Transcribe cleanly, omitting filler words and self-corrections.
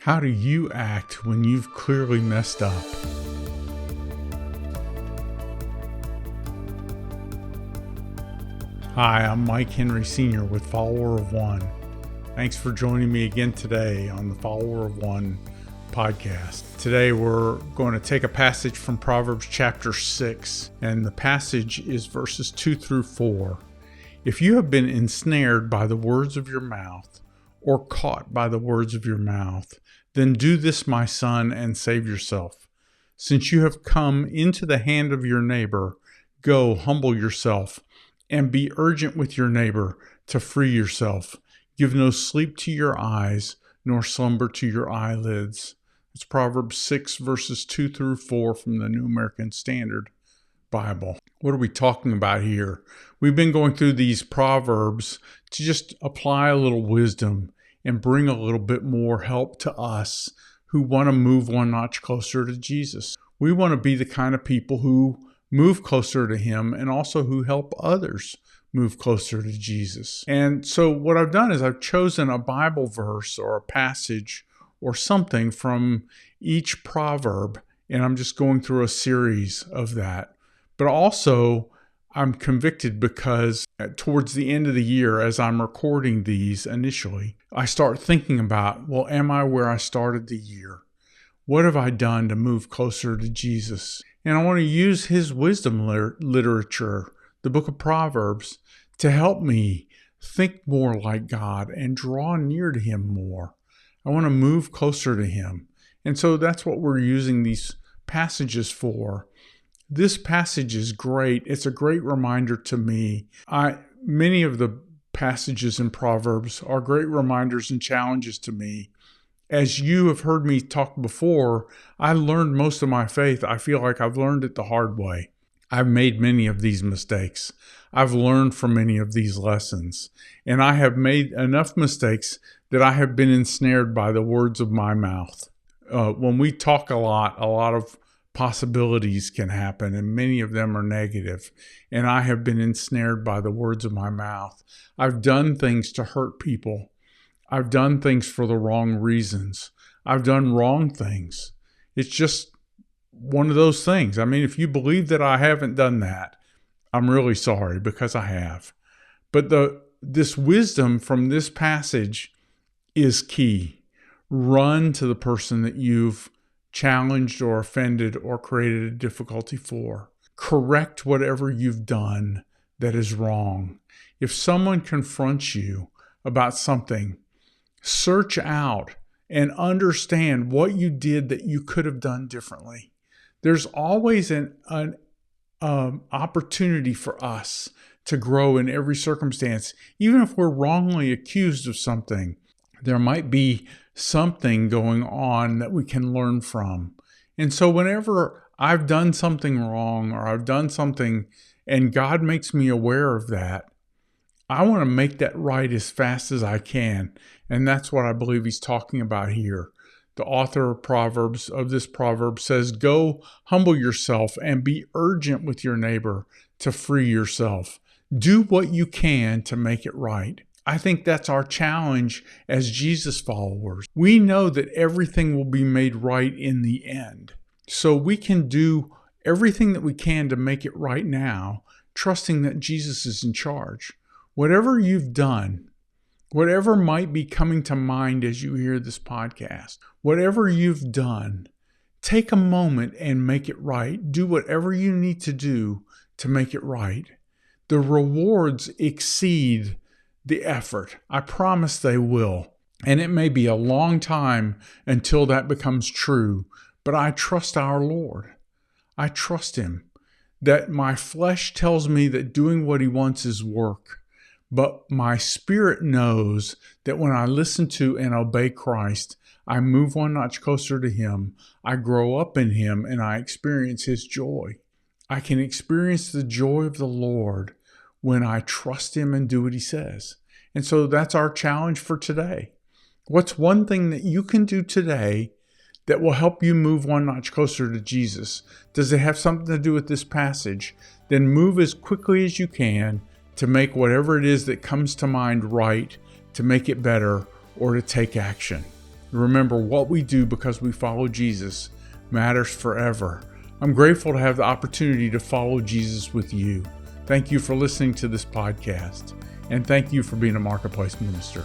How do you act when you've clearly messed up? Hi, I'm Mike Henry Sr. with Follower of One. Thanks for joining me again today on the Follower of One podcast. Today we're going to take a passage from Proverbs chapter 6, and the passage is verses 2 through 4. If you have been ensnared by the words of your mouth, or caught by the words of your mouth, then do this, my son, and save yourself. Since you have come into the hand of your neighbor, go humble yourself, and be urgent with your neighbor to free yourself. Give no sleep to your eyes, nor slumber to your eyelids. It's Proverbs 6, verses 2 through 4 from the New American Standard Bible. What are we talking about here? We've been going through these Proverbs to just apply a little wisdom and bring a little bit more help to us who want to move one notch closer to Jesus. We want to be the kind of people who move closer to Him and also who help others move closer to Jesus. And so what I've done is I've chosen a Bible verse or a passage or something from each proverb, and I'm just going through a series of that. But also, I'm convicted because towards the end of the year, as I'm recording these initially, I start thinking about, well, am I where I started the year? What have I done to move closer to Jesus? And I want to use His wisdom literature, the book of Proverbs, to help me think more like God and draw near to Him more. I want to move closer to Him. And so that's what we're using these passages for. This passage is great. It's a great reminder to me. Many of the passages in Proverbs are great reminders and challenges to me. As you have heard me talk before, I learned most of my faith. I feel like I've learned it the hard way. I've made many of these mistakes. I've learned from many of these lessons. And I have made enough mistakes that I have been ensnared by the words of my mouth. When we talk a lot of possibilities can happen, and many of them are negative. And I have been ensnared by the words of my mouth. I've done things to hurt people. I've done things for the wrong reasons. I've done wrong things. It's just one of those things. I mean, if you believe that I haven't done that, I'm really sorry, because I have. But this wisdom from this passage is key. Run to the person that you've challenged or offended or created a difficulty for. Correct whatever you've done that is wrong. If someone confronts you about something, search out and understand what you did that you could have done differently. There's always an opportunity for us to grow in every circumstance. Even if we're wrongly accused of something, there might be something going on that we can learn from. And so whenever I've done something wrong, or I've done something and God makes me aware of that, I want to make that right as fast as I can. And that's what I believe he's talking about here. The author of this proverb says, go humble yourself and be urgent with your neighbor to free yourself. Do what you can to make it right. I think that's our challenge as Jesus followers. We know that everything will be made right in the end. So we can do everything that we can to make it right now, trusting that Jesus is in charge. Whatever you've done, whatever might be coming to mind as you hear this podcast, whatever you've done, take a moment and make it right. Do whatever you need to do to make it right. The rewards exceed the effort. I promise they will. And it may be a long time until that becomes true, but I trust our Lord. I trust Him. That my flesh tells me that doing what He wants is work, but my spirit knows that when I listen to and obey Christ, I move one notch closer to Him, I grow up in Him, and I experience His joy. I can experience the joy of the Lord when I trust Him and do what He says. And so that's our challenge for today. What's one thing that you can do today that will help you move one notch closer to Jesus? Does it have something to do with this passage? Then move as quickly as you can to make whatever it is that comes to mind right, to make it better, or to take action. Remember, what we do because we follow Jesus matters forever. I'm grateful to have the opportunity to follow Jesus with you. Thank you for listening to this podcast, and thank you for being a Marketplace minister.